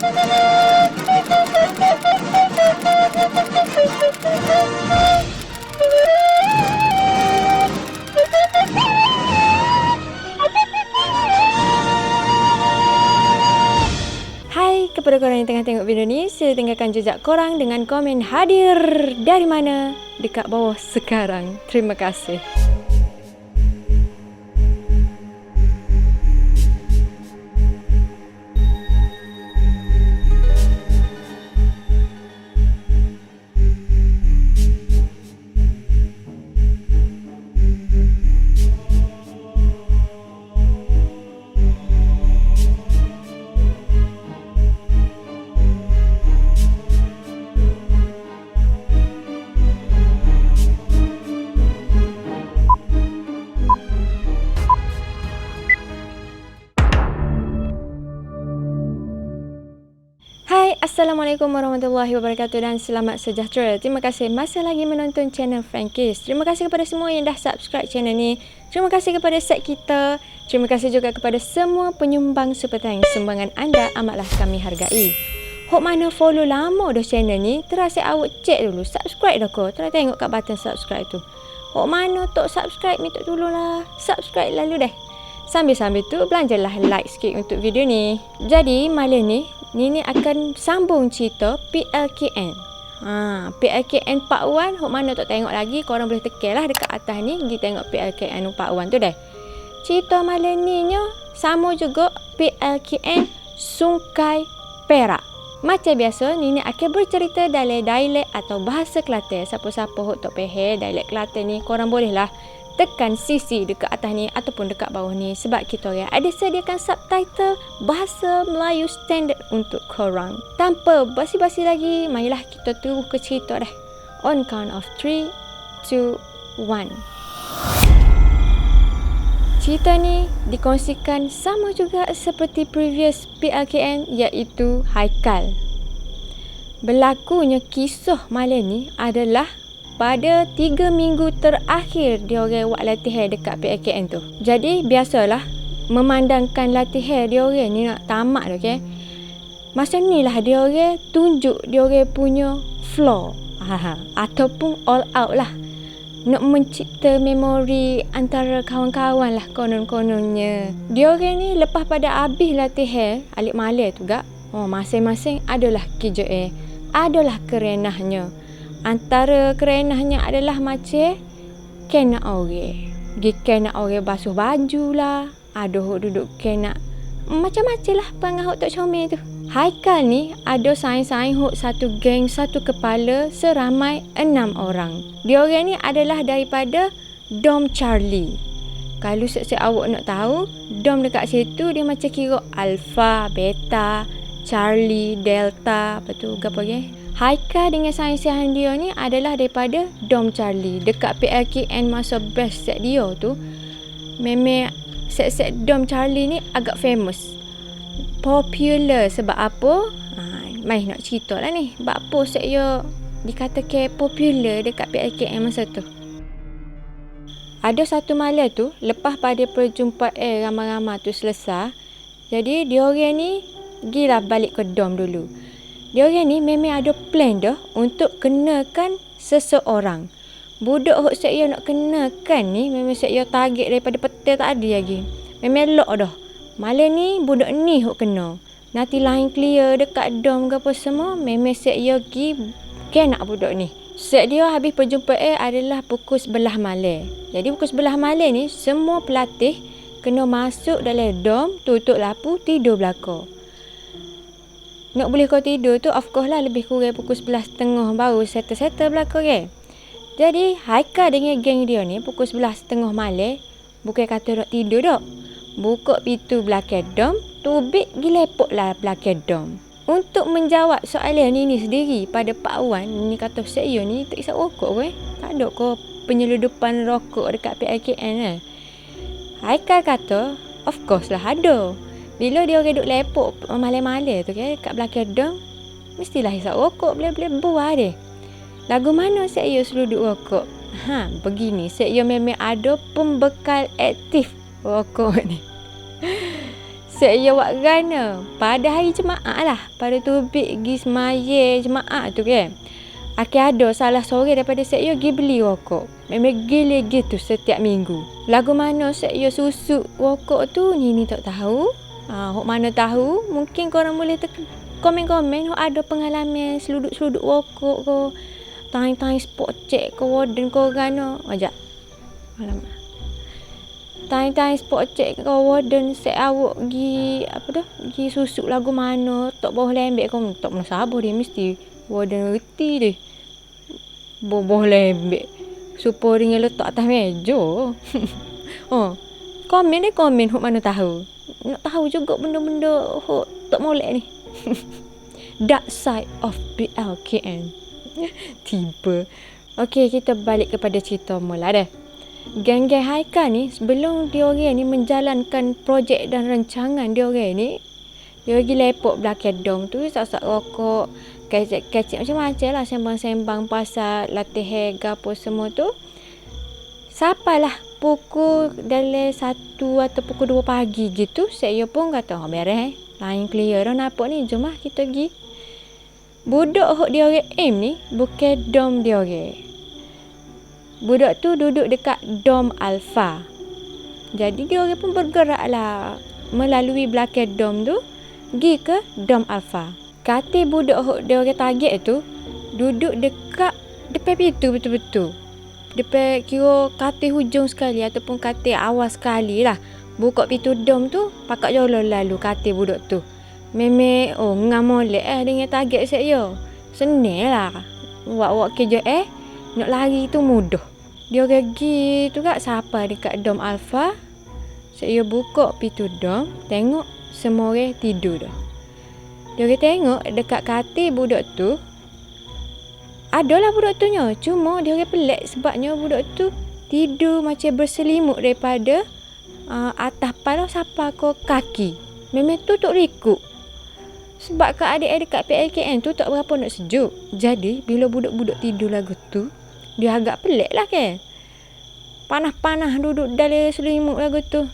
Hai kepada korang yang tengah tengok video ni, sila tinggalkan jejak korang dengan komen hadir dari mana dekat bawah sekarang. Terima kasih. Hai, Assalamualaikum warahmatullahi wabarakatuh dan selamat sejahtera. Terima kasih masih lagi menonton channel Frankis. Terima kasih kepada semua yang dah subscribe channel ni. Terima kasih kepada set kita. Terima kasih juga kepada semua penyumbang super thanks. Sumbangan anda amatlah kami hargai. Hok mana follow lama dah channel ni, terasa awak check dulu. Subscribe dah ko. Tengok tengok kat button subscribe tu. Hok mana tok subscribe, minta tolonglah. Subscribe lalu deh. Sambil-sambil tu belanjalah like sikit untuk video ni. Jadi malam ni Nini akan sambung cerita PLKN. PLKN Part 1. Hok mana tak tengok lagi, korang boleh tekan lah dekat atas ni. Pergi tengok PLKN Part 1 tu dah. Cerita malam ni nya sama juga PLKN Sungai Perak. Macam biasa, Nini akan bercerita dalam dialek atau bahasa Kelantan. Siapa-siapa hok tak faham dialek Kelantan ni, korang bolehlah tekan CC dekat atas ni ataupun dekat bawah ni, sebab kita orang ada sediakan subtitle bahasa Melayu standard untuk korang. Tanpa basi-basi lagi, marilah kita terus ke cerita dah. On count of 3, 2, 1. Cerita ni dikongsikan sama juga seperti previous PLKN, iaitu Haikal. Berlakunya kisah malam ni adalah pada 3 minggu terakhir dia orang buat latihan dekat PLKN tu. Jadi biasalah memandangkan latihan dia orang ni nak tamat tu, okey. Masa ni lah dia orang tunjuk dia orang punya flow. Ataupun all out lah. Nak mencipta memori antara kawan-kawan lah konon-kononnya. Dia orang ni lepas pada habis latihan alik malam tu gak, masing-masing adalah kerja adalah kerenahnya. Antara kerenahnya adalah macam kena orang. Kena orang basuh baju lah. Ada hok duduk kena macam-macam lah pangah hok tak comel tu. Haikal ni ada saing-saing hok satu geng satu kepala seramai 6 orang. Dia orang ni adalah daripada Dom Charlie. Kalau sek-sek awak nak tahu, Dom dekat situ dia macam kira Alpha, Beta, Charlie, Delta, apa tu apa ke? Haikal dengan sains-sains dia ni adalah daripada Dom Charlie. Dekat PLKN masa best set dia tu, memang set-set Dom Charlie ni agak famous. Popular sebab apa? Mai nak cerita lah ni. Sebab apa set dia dikatakan popular dekat PLKN masa tu. Ada satu malam tu, lepas pada perjumpaan ramai-ramai tu selesai, jadi dia orang ni gilah balik ke Dom dulu. Dia orang ni memang ada plan dah untuk kenakan seseorang. Budak hok saya nak kenakan ni memang saya target daripada petang tadi lagi. Memang lock dah. Malam ni budak ni hok kena. Nanti line clear dekat Dom ke apa semua, memang saya pergi kena budak ni. Set dia habis perjumpaan adalah pukul 11 malam. Jadi pukul 11 malam ni semua pelatih kena masuk dalam Dom, tutup lampu, tidur belakang. Nak boleh kau tidur tu of course lah lebih kurang pukul 11.30 baru settle belakang ke. Jadi Haikal dengan geng dia ni pukul 11.30 malam bukan kata nak tidur dak. Buka pintu belakang Dom, tubik gilepok lah belakang Dom. Untuk menjawab soalan ni sendiri pada Pak Wan, ni kata saya ni tak isap rokok ke? Tak ada ke penyeludupan rokok dekat PLKN . Haikal kata of course lah ada. Bila dia orang duduk lepok malam-malam tu kan, kat belakang Dom, mestilah hisap rokok, boleh-boleh buah dia. Lagu mana saya suruh duduk rokok? Begini, saya memang ada pembekal aktif rokok ni. Saya buat gana. Pada hari Jumaat lah. Pada tubik pergi semaya Jumaat tu kan. Ada salah sore daripada saya pergi beli rokok. Memang gila gitu setiap minggu. Lagu mana saya susuk rokok tu ni tak tahu. Hok mana tahu, mungkin korang boleh komen-komen hok ada pengalaman seluduk-seluduk rokok ke, time spot check ke warden korang no. Ajak. Alamak. Time spot check ke warden set awak pergi pergi susuk lagu mana, tak boleh lembek kau, tak pernah sabar dia mesti warden reti dia. Boboh lembek. Supaya ringan letak atas meja. Komen hok mana tahu. Nak tahu juga benda-benda hok tak molek ni. Dark side of BLKN. Tiba. Okey, kita balik kepada cerita mula dah. Geng-geng Haikal ni sebelum diorang ni menjalankan projek dan rancangan diorang ni, dia pergi lepok belakang dom tu, sak-sak rokok, kecek-kecek macam-macam lah, sembang-sembang pasal latihan gapo semua tu. Sampailah pukul dalam 1 atau pukul 2 pagi gitu, saya pun kata, beres lain clear dah nampak ni, jom lah kita pergi. Budak hok diorang aim ni bukan dom diorang. Budak tu duduk dekat dom Alpha. Jadi diorang pun bergerak lah melalui belakang dom tu pergi ke dom Alpha. Kata budak hok diorang target tu duduk dekat depan pintu betul-betul. Depan kira katil hujung sekali ataupun katil awal sekali lah. Buka pintu dom tu, pakak jolol lalu katil budak tu. Memang, ngam molek dengan target saya. Senang lah. Wak kerja nak lari tu mudah. Dia pergi tu kat siapa dekat dom Alpha. Saya buka pintu dom, tengok semua orang tidur dah. Dia tengok dekat katil budak tu, adalah budak tu nya. Cuma dia pelik sebabnya budak tu tidur macam berselimut daripada atas kepala sampai ke kaki. Memang tutup likuk. Sebab adik-adik dekat PLKN tu tak berapa nak sejuk. Jadi bila budak-budak tidur lagu tu, dia agak pelik lah kan. Panas-panas duduk dalam selimut lagu tu.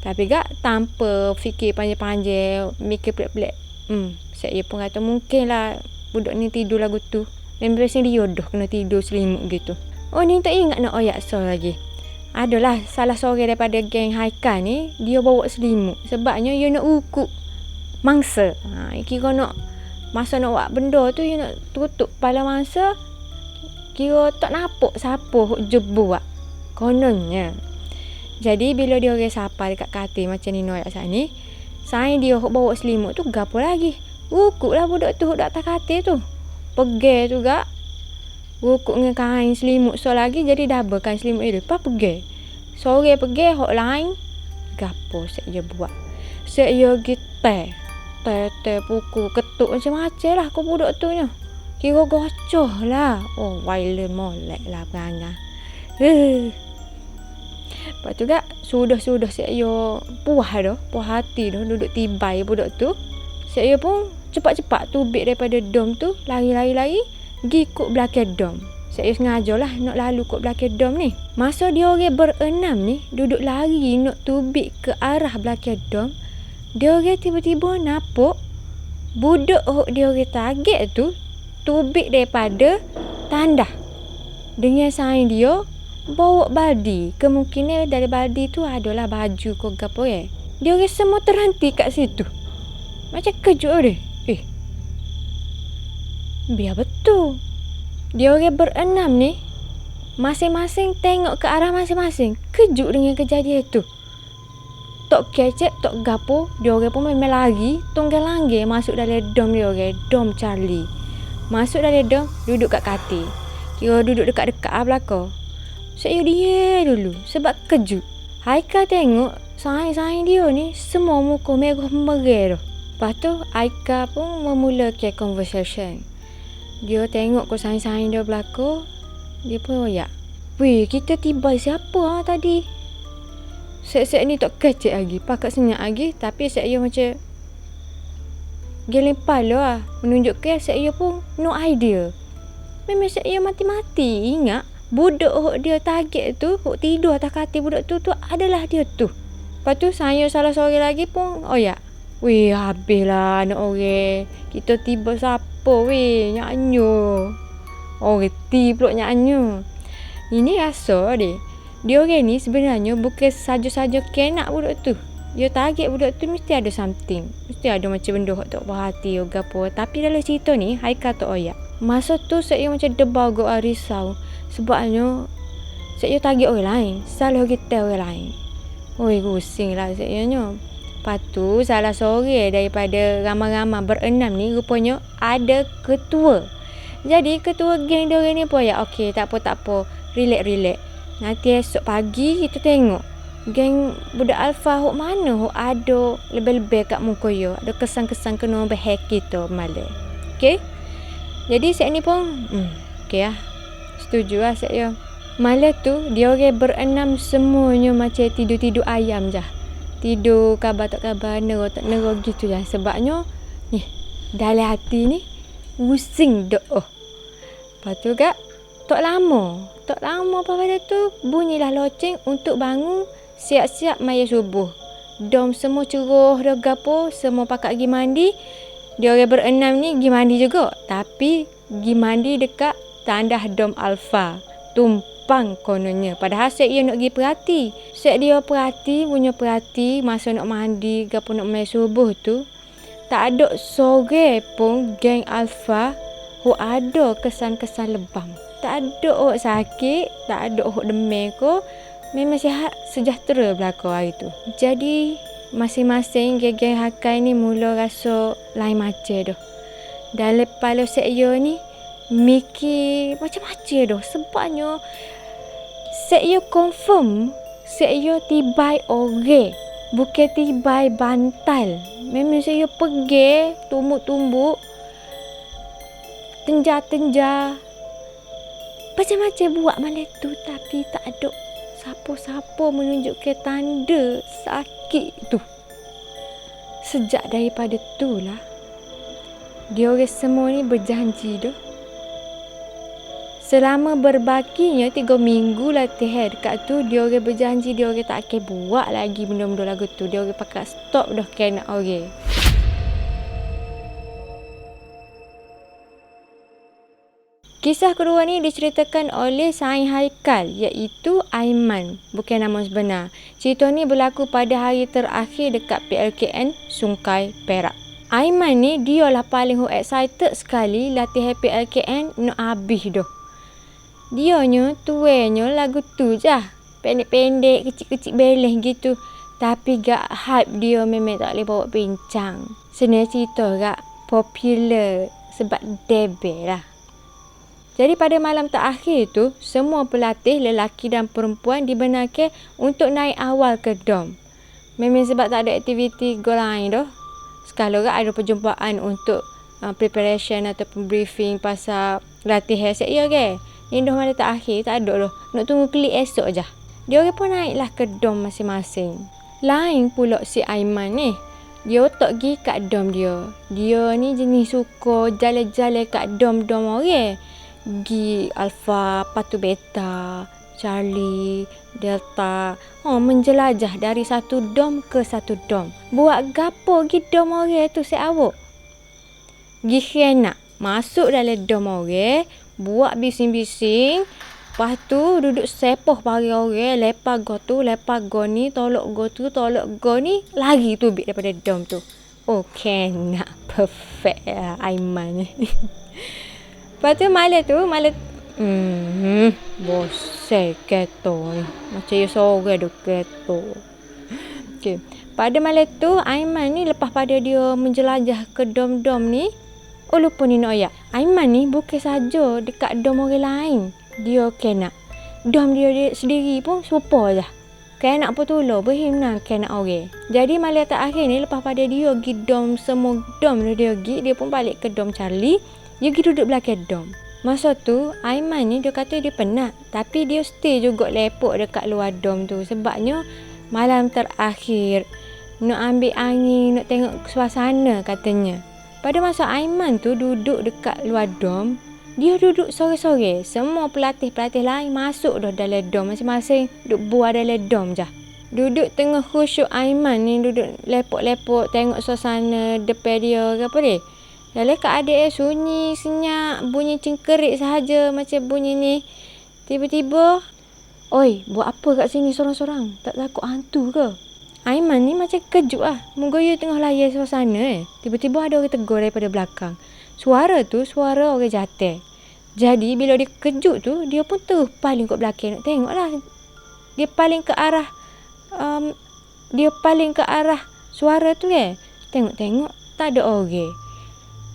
Tapi tanpa fikir panjang-panjang, mikir pelik-pelik. Saya pun kata mungkin lah budak ni tidur lagu tu. Memang biasanya dia dah kena tidur selimut gitu. Ni tak ingat nak oyak so lagi. Adalah salah seorang daripada geng Haikal ni, dia bawa selimut. Sebabnya dia nak ukuk mangsa. Kira nak, masa nak buat benda tu, dia nak tutup kepala mangsa. Kira tak nampak siapa jebu buat. Kononnya. Jadi bila dia orang sapa dekat katil macam ni noyak saat ni, saya dia bawa selimut tu, gapo lagi? Ukuk lah budak tu kat atas katil tu. Pegai tu gak. Ukuk dengan kain selimut so lagi, jadi double kain selimut dia. Lepas pegai. Sore pegai, hok lain. Gapo saya buat. Saya gitar. Teh pukul, ketuk macam-macam lah kau budak tu nya. Kira gocoh lah. Violent molek lah perangai. Lepas tu sudah saya puas dah. Puas hati dah duduk tibai budak tu. Saya pun cepat-cepat tubik daripada dom tu. Lari-lari. Pergi ikut belakang dom. Saya sengaja lah nak lalu kot belakang dom ni. Masa dia orang berenam ni duduk lari nak tubik ke arah belakang dom, dia orang tiba-tiba nampak budak dia orang target tu tubik daripada tandah. Dengan saing dia bawa baldi. Kemungkinan dari baldi tu adalah baju ke gapo ya. Dia orang semua terhenti kat situ. Macam kejut dia. Biar betul. Dia orang berenam ni masing-masing tengok ke arah masing-masing. Kejut dengan kejadian tu. Tok kecek, tok gapo, dia orang pun memang lari tunggal langgar masuk dalam dom dia orang, dom Charlie. Masuk dalam dom, duduk kat katil. Kira duduk dekat-dekat belakang. Saya dia dulu sebab kejut. Haikal tengok saing-saing dia ni semua muka merah merah dah. Lepas tu Haikal pun memulakan conversation. Dia tengok ke saing-saing dia belakang. Dia pun royak. Weh, kita tiba siapa tadi? Set-set ni tak kecek lagi. Pakat senyap lagi. Tapi saya macam geleng kepala lah. Menunjukkan saya pun no idea. Memang saya mati-mati ingat budak dia target tu, tidur atas katil budak tu adalah dia tu. Lepas tu saya salah seorang lagi pun royak. Weh, habislah anak orang. Kita tiba siapa weh? Nyanyo. Oh, reti pula nyanyo. Ini rasa dia. Dia orang ni sebenarnya bukan saja-saja kenak budak tu. Dia target budak tu mesti ada something. Mesti ada macam benda hak tak berhati ke apa. Tapi dalam cerita ni, Haikal tak oyak. Masa tu saya macam debau go risau. Sebabnya saya target orang lain. Selalu kita orang lain. Oi, pusing lah saya nya. Lepas tu salah seorang daripada ramai-ramai berenam ni rupanya ada ketua. Jadi ketua geng dia orang ni pun ya okey, tak apa. Relax. Nanti esok pagi kita tengok geng budak alfa hok mana hok ada lebih-lebih kat muka yo. Ada kesan-kesan kena berhack kita malam. Okey? Jadi saya ni pun okey lah. Setuju lah saya. Malam tu dia orang berenam semuanya macam tidur-tidur ayam je. Tidur khabar tak khabar, nero tak nero gitu je. Sebabnya ni dalam hati ni pusing doh. Lepas tu kak tak lama apa pada tu bunyilah loceng untuk bangun siap-siap maya subuh. Dom semua ceroh dah gapo, semua pakak pergi mandi. Dia orang berenam ni pergi mandi juga, tapi pergi mandi dekat tandah dom alfa. Tumpang kononnya. Padahal saya ia nak pergi perhati. Saya dia perhati masa nak mandi gapo nak maya subuh tu. Tak ada sore pun geng alfa who ada kesan-kesan lebam. Tak ada orang sakit, tak ada orang demam ko. Memang sihat sejahtera belaka hari tu. Jadi masing-masing geng-geng Haikal ni mula rasa lain macam dah. Dalam kepala saya ni mikir macam-macam dah. Sebabnya saya confirm saya tibai orang, bukan tibai bantal. Memang saya pergi tumbuk-tumbuk, tenja-tenja, macam-macam buat malam tu, tapi tak ada siapa-siapa menunjukkan tanda sakit tu. Sejak daripada tu lah dia orang semua ni berjanji dah. Selama berbakinya 3 minggu latihan dekat tu, dia orang berjanji dia orang tak akan buat lagi benda-benda lagu tu. Dia orang pakai stop dah kena orang. Kisah kedua ni diceritakan oleh saing Haikal, iaitu Aiman, bukan nama sebenar. Cerita ni berlaku pada hari terakhir dekat PLKN Sungai Perak. Aiman ni dialah paling excited sekali latihan PLKN nak habis dah. Dianya tuanya lagu tu je. Pendek-pendek, kecil-kecil beles gitu. Tapi gak hype dia memang tak boleh bawa bincang. Sebenarnya cerita gak popular sebab debel lah. Jadi pada malam terakhir tu, semua pelatih lelaki dan perempuan dibenarkan untuk naik awal ke dom. Memang sebab tak ada aktiviti go lain dah. Sekali ada perjumpaan untuk preparation atau briefing pasal latihan saya ke. Ni dah malam terakhir tak ada dah. Nak tunggu klik esok je. Dia orang pun naiklah ke dom masing-masing. Lain pula si Aiman ni. Dia tak pergi kat dom dia. Dia ni jenis suka jalan-jalan kat dom-dom orang. Pergi Alpha, Patu Beta, Charlie, Delta. Menjelajah dari satu dom ke satu dom. Buat gapo pergi dom orang tu si awak? Pergi khianat. Masuk dalam dom orang, buat bising-bising. Lepas tu duduk sepoh pari orang, lepas go tu, lepas go ni, tolak go tu, tolak go ni, lari tu bik daripada dom tu. Okay, nak perfect lah Aiman ni. Lepas tu malam bosan kereta ni. Macam ya sore ada kereta. Okay. Pada malam tu Aiman ni lepas pada dia menjelajah ke dom-dom ni. Oh lupa ni nak ayat. Aiman ni bukan saja dekat dom orang lain. Dia kena. Dom dia sendiri pun serupa je. Kena pun tolong berhimna kena orang. Jadi malam terakhir ni lepas pada dia pergi dom semua dom dia pergi. Dia pun balik ke dom Charlie. Dia pergi duduk belakang dom. Masa tu, Aiman ni dia kata dia penat. Tapi dia stay juga lepok dekat luar dom tu. Sebabnya malam terakhir. Nak ambil angin, nak tengok suasana katanya. Pada masa Aiman tu duduk dekat luar dom. Dia duduk sore-sore. Semua pelatih-pelatih lain masuk dah dalam dom. Masing-masing duduk buat dalam dom je. Duduk tengah khusyuk Aiman ni, duduk lepok-lepok tengok suasana depan dia ke apa dia. Dalam keadaan sunyi, senyap, bunyi cengkerik sahaja macam bunyi ni. Tiba-tiba, oi, buat apa kat sini sorang-sorang? Tak takut hantu ke? Aiman ni macam kejut lah. Menggoyo tengah layar suasana Tiba-tiba ada orang tegur daripada belakang. Suara tu, suara orang jatuh. Jadi, bila dia kejut tu, dia pun terus paling kat belakang. Nak tengok lah. Dia paling ke arah suara tu kan. Tengok-tengok, tak ada orang.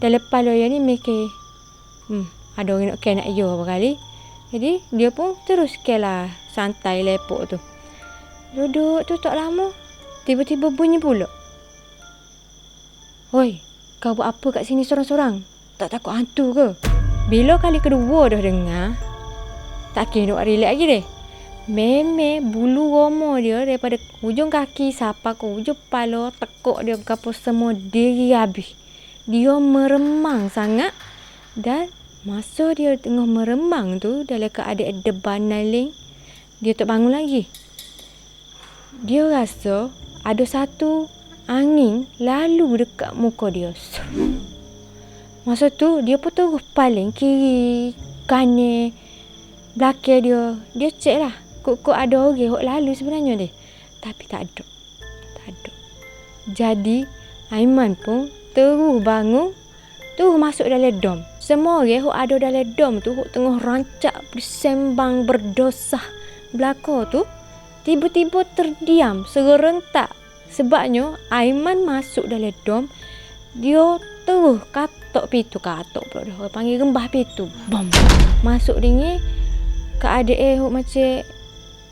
Dalam kepala dia ni mikir, ada orang nak yo apa kali. Jadi, dia pun terus lah santai lepok tu. Duduk tu tak lama, tiba-tiba bunyi pula. Hoi, kau buat apa kat sini sorang-sorang? Tak takut hantu ke? Bila kali kedua dah dengar, tak kira nak relax lagi deh. Memang bulu roma dia daripada hujung kaki sampai ke hujung kepala, tekuk dia berapa semua diri habis. Dia meremang sangat dan masa dia tengah meremang tu dalam keadaan deban naling, dia tak bangun lagi. Dia rasa ada satu angin lalu dekat muka dia. Masa tu dia pun terus paling kiri, kanan, belakang dia. Dia cek lah. Kok ada orang yang lalu sebenarnya dia. Tapi tak ada. Jadi Aiman pun terus bangun, terus masuk dalam dom. Semua orang yang ada dalam dom tu tengah rancak bersembang berdosa belaka tu, tiba-tiba terdiam serentak. Sebabnya Aiman masuk dalam dom, dia terus katok pula dah. Orang panggil rembah pintu. Bom. Masuk dingin, keadaan macam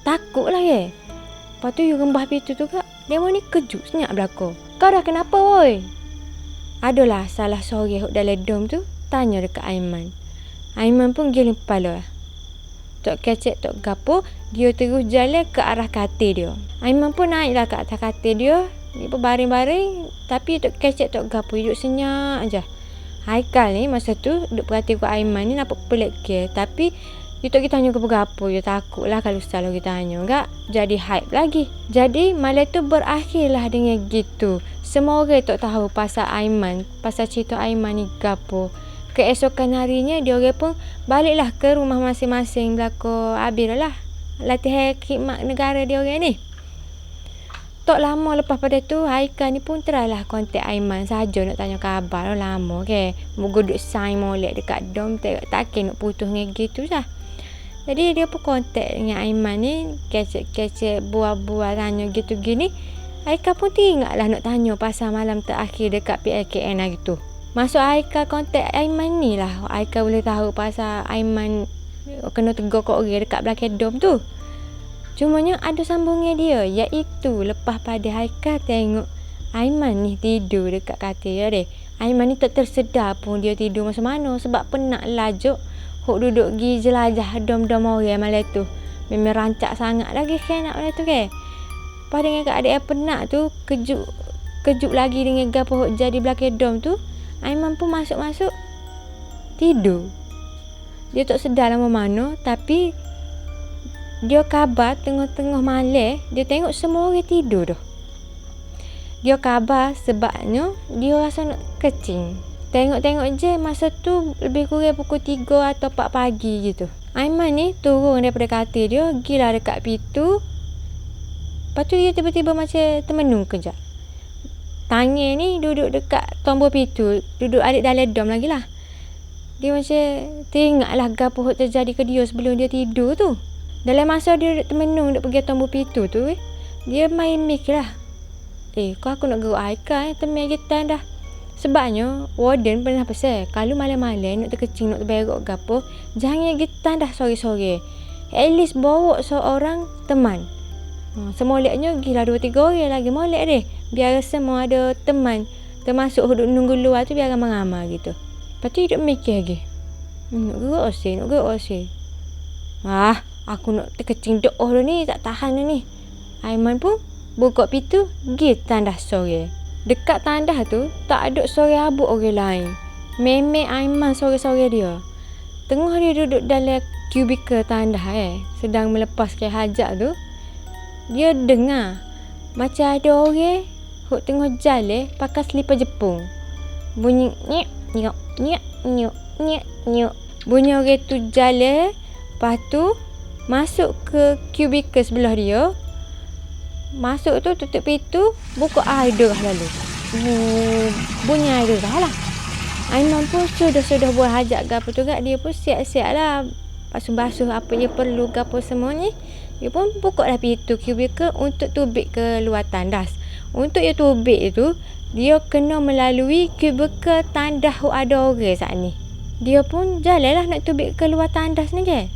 takut lah ya. Lepas tu rembah pintu tu kak, dia ni kejut senyap belakang. Kau dah kenapa woi? Adalah salah seorang dalam dom tu tanya dekat Aiman. Aiman pun giling kepala. Tok kecek tok gapo, dia terus jalan ke arah katil dia. Aiman pun naiklah ke atas katil dia. Dia pun baring-baring, tapi tok kecek tok gapo duduk senyap aja. Haikal ni masa tu duduk perhati ke Aiman ni nampak pelik ke, tapi dia tak kita tanya apa-apa. Dia takutlah kalau salah kita tanya enggak jadi hype lagi. Jadi malam tu berakhirlah dengan gitu. Semua orang tak tahu pasal Aiman, pasal cerita Aiman ni gapo. Keesokan harinya dia orang pun baliklah ke rumah masing-masing belaka habislah latihan khidmat negara dia orang ni. Tak lama lepas pada tu Haikal ni pun teralah kontak Aiman saja nak tanya khabar. Lama ke moga duk sign molek dekat dom, tak nak putus dengan gitu lah. Jadi dia pun kontak dengan Aiman ni, kecek-kecek buah-buah tanya gitu gini. Haikal pun teringatlah nak tanya pasal malam terakhir dekat PLKN hari tu. Masuk Haikal kontak Aiman ni lah, Haikal boleh tahu pasal Aiman kena tegur kat orang dekat belakang dom tu. Cumanya ada sambungnya dia, iaitu lepas pada Haikal tengok Aiman ni tidur dekat katil dia deh. Aiman ni tak tersedar pun dia tidur macam mana sebab penat lajuk. Hok duduk pergi jelajah dom-dom orang malam tu. Memang rancak sangat lagi kan nak malam tu kan. Lepas dengan keadaan penat tu, kejut lagi dengan gapo hok jadi belakang dom tu, Aiman pun masuk-masuk tidur. Dia tak sedar lama mana, tapi dia khabar tengah-tengah malam, dia tengok semua orang tidur dah. Dia khabar sebabnya dia rasa nak kecing. Tengok-tengok je masa tu lebih kurang pukul 3 atau 4 pagi gitu. Aiman ni turun daripada katil dia, gila dekat pintu. Lepas tu dia tiba-tiba macam termenung kejap. Tangan ni duduk dekat tombol pintu, duduk adik dalam dom lagi lah. Dia macam teringatlah gapo terjadi ke dia sebelum dia tidur tu. Dalam masa dia duduk termenung duduk pergi tombol pintu tu, dia main mikir lah. Kau aku nak geruk Haikal temen kita dah. Sebabnya warden pernah pesan kalau malam-malam nak terkecing nak terberok ke apa, jangan kita dah sore-sore. At least bawa seorang teman. Semoleknya gila 2-3 orang lagi molek deh. Biar semua ada teman. Termasuk duduk nunggu luar tu biar ramai-ramai gitu. Lepas tu duduk mikir lagi. Nak gerok oseh. Aku nak terkecing doh ni tak tahan ni. Aiman pun buka pintu, pergi tandas sore. Dekat tandas tu tak ada suara habuk orang lain. Memang Aiman sore-sore dia. Tengah dia duduk dalam kubikel tandas sedang melepaskan hajat tu. dia dengar macam ada orang hok tengah jalan pakai selipar Jepun. Bunyi nyek nyok nyek nyok nyek nyok. Bunyi orang tu jalan, lepas tu masuk ke kubikel sebelah dia. Masuk tu tutup pintu, buka air derah lalu. Bunyi air derah lah. Aiman pun sudah buat hajat gapo tu gak, dia pun siap-siap lah basuh-basuh apa dia perlu gapo semua ni. Dia pun buka dah pintu kubikel untuk tubik ke luar tandas. Untuk dia tubik tu, dia kena melalui kubikel tandas hok ada orang saat ni. Dia pun jalanlah nak tubik ke luar tandas ni ke.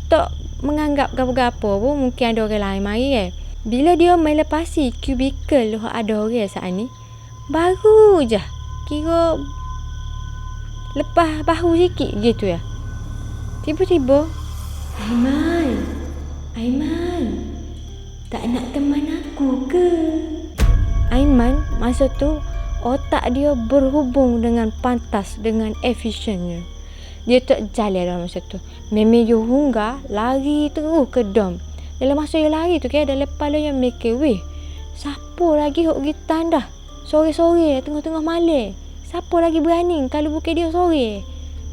Tak menganggap gapo-gapo pun, mungkin ada orang lain mari ke. Bila dia melepasi kubikel hok ada orang saat ni, baru je kira lepas bahu sikit gitu ya. Tiba-tiba, Aiman, tak nak teman aku ke? Aiman masa tu otak dia berhubung dengan pantas, dengan efisiennya. Dia tak jalan dalam masa tu. Memang dia hunggar, lari terus ke dom. Dalam masa dia lari tu dalam kepala dia mikir, weh, siapa lagi hok pergi tandas sore-sore tengah-tengah malam? Siapa lagi berani kalau bukan dia sore?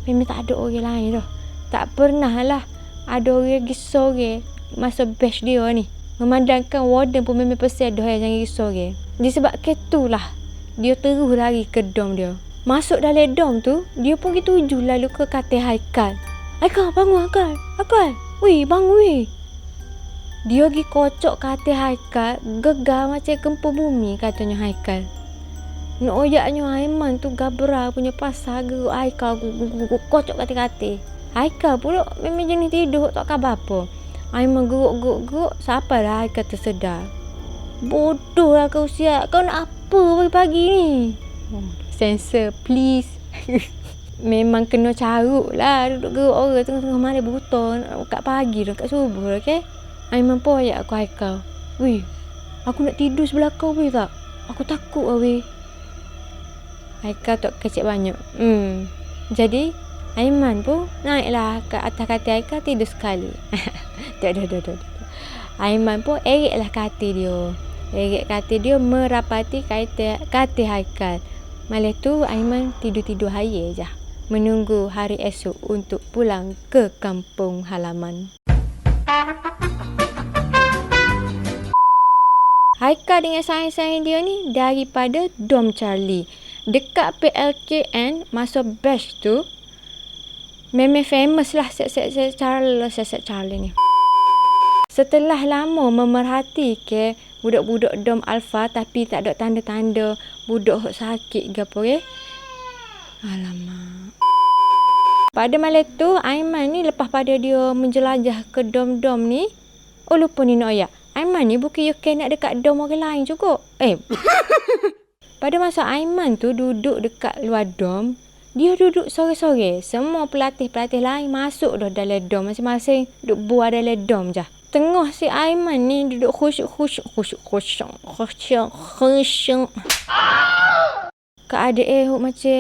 Memang tak ada orang lain dah. Tak pernah lah ada orang pergi sore masa batch dia ni. Memandangkan warden pun memang pesan dah jangan pergi sore. Disebabkan itulah dia terus lari ke dom dia. Masuk dalam dom tu, dia pun pergi tuju lalu ke katil Haikal. Haikal, bangun Haikal. Haikal, weh, bangun weh. Dia pergi kocok katil Haikal, gegar macam gempa bumi katanya Haikal. Nak oyaknya Aiman tu gabra punya pasal geruk Haikal kocok katil-katil. Haikal pula memang jenis tidur tak khabar apa. Aiman geruk, sampai lah Haikal tersedar. Bodoh lah kau siap. Kau nak apa pagi-pagi ni? Sensor please. Memang kena caruk lah duduk geruk orang tengah-tengah malam buta kat pagi dah, kat subuh dah, okay? Aiman pun ayak aku Haikal. Weh, aku nak tidur sebelah kau weh tak? Aku takut lah weh. Haikal tak kecek banyak. Jadi Aiman pun naiklah ke atas katil Haikal, tidur sekali. Dah. Aiman pun ereklah katil dia. Erek katil dia merapati katil Haikal. Malam tu Aiman tidur-tidur hayal je, menunggu hari esok untuk pulang ke kampung halaman. Haikal dengan sayang-sayang dia ni daripada Dom Charlie. Dekat PLKN masa batch tu memang famous lah set Charlie ni. Setelah lama memerhati ke budak-budak Dom Alpha tapi tak ada tanda-tanda budak sakit ke apa ke. Alamak. Pada malam tu Aiman ni lepas pada dia menjelajah ke dom-dom ni, lupa ni nak ayak. Aiman ni bukan nak dekat dom orang lain juga. Pada masa Aiman tu duduk dekat luar dom, dia duduk sore-sore. Semua pelatih-pelatih lain masuk dah dalam dom. Masing-masing duduk buat dalam dom je. Tengah si Aiman ni duduk khusyuk. Keadaan macam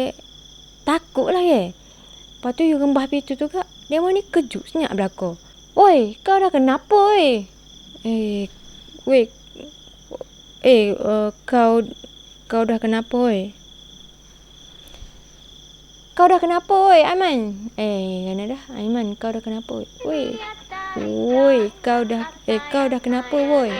takut lah ya. Lepas tu you rembah pintu tu kak. Dia ni kejut senyap belakang. Oi, kau dah kenapa weh? Kau dah kenapa weh? Kau dah kenapa weh Aiman? Mana dah Aiman, kau dah kenapa weh? Woi, kau dah kenapa woi?